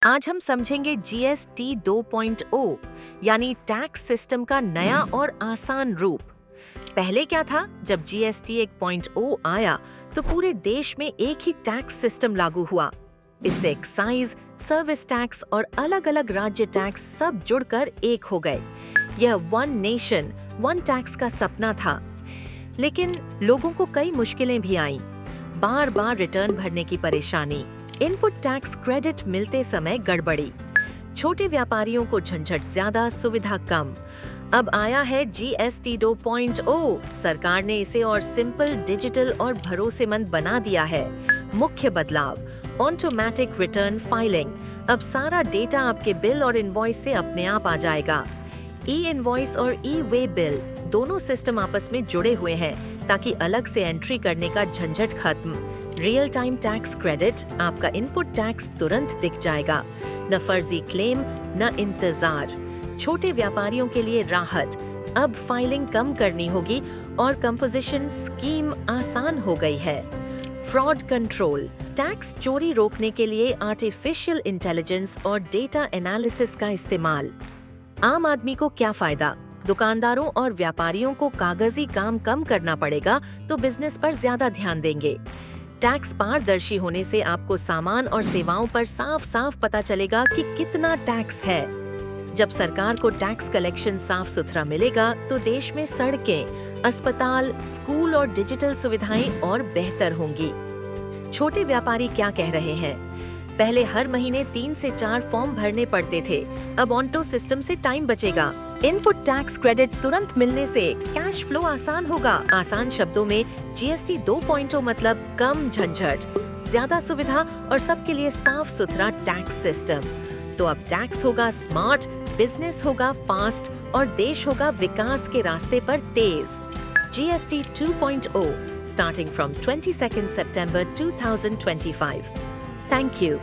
आज हम समझेंगे जीएसटी 2.0 यानी टैक्स सिस्टम का नया और आसान रूप। पहले क्या था, जब जीएसटी 1.0 आया तो पूरे देश में एक ही टैक्स सिस्टम लागू हुआ। इससे एक्साइज, सर्विस टैक्स और अलग-अलग राज्य टैक्स सब जुड़कर एक हो गए। यह वन नेशन वन टैक्स का सपना था, लेकिन लोगों को कई मुश्किलें भी आईं। बार-बार रिटर्न भरने की परेशानी, इनपुट टैक्स क्रेडिट मिलते समय गड़बड़ी, छोटे व्यापारियों को झंझट ज्यादा, सुविधा कम। अब आया है जीएसटी 2.0। सरकार ने इसे और सिंपल, डिजिटल और भरोसेमंद बना दिया है। मुख्य बदलाव, ऑटोमेटिक रिटर्न फाइलिंग। अब सारा डेटा आपके बिल और इनवॉइस से अपने आप आ जाएगा। ई इनवॉइस और ई वे बिल दोनों सिस्टम आपस में जुड़े हुए हैं ताकि अलग से एंट्री करने का झंझट खत्म। रियल टाइम टैक्स क्रेडिट, आपका इनपुट टैक्स तुरंत दिख जाएगा। न फर्जी क्लेम, न इंतजार। छोटे व्यापारियों के लिए राहत, अब फाइलिंग कम करनी होगी और कंपोजिशन स्कीम आसान हो गई है। फ्रॉड कंट्रोल, टैक्स चोरी रोकने के लिए आर्टिफिशियल इंटेलिजेंस और डेटा एनालिसिस का इस्तेमाल। आम आदमी को क्या फायदा? दुकानदारों और व्यापारियों को कागजी काम कम करना पड़ेगा तो बिजनेस पर ज्यादा ध्यान देंगे। टैक्स पारदर्शी होने से आपको सामान और सेवाओं पर साफ साफ पता चलेगा कि कितना टैक्स है। जब सरकार को टैक्स कलेक्शन साफ सुथरा मिलेगा तो देश में सड़कें, अस्पताल, स्कूल और डिजिटल सुविधाएं और बेहतर होंगी। छोटे व्यापारी क्या कह रहे हैं? पहले हर महीने 3 से 4 फॉर्म भरने पड़ते थे, अब ऑन्टो सिस्टम से टाइम बचेगा। इनपुट टैक्स क्रेडिट तुरंत मिलने से कैश फ्लो आसान होगा। आसान शब्दों में जीएसटी 2.0 मतलब कम झंझट, ज्यादा सुविधा और सबके लिए साफ सुथरा टैक्स सिस्टम। तो अब टैक्स होगा स्मार्ट, बिजनेस होगा फास्ट और देश होगा विकास के रास्ते पर तेज। GST 2.0 starting from 22nd September 2025. Thank you.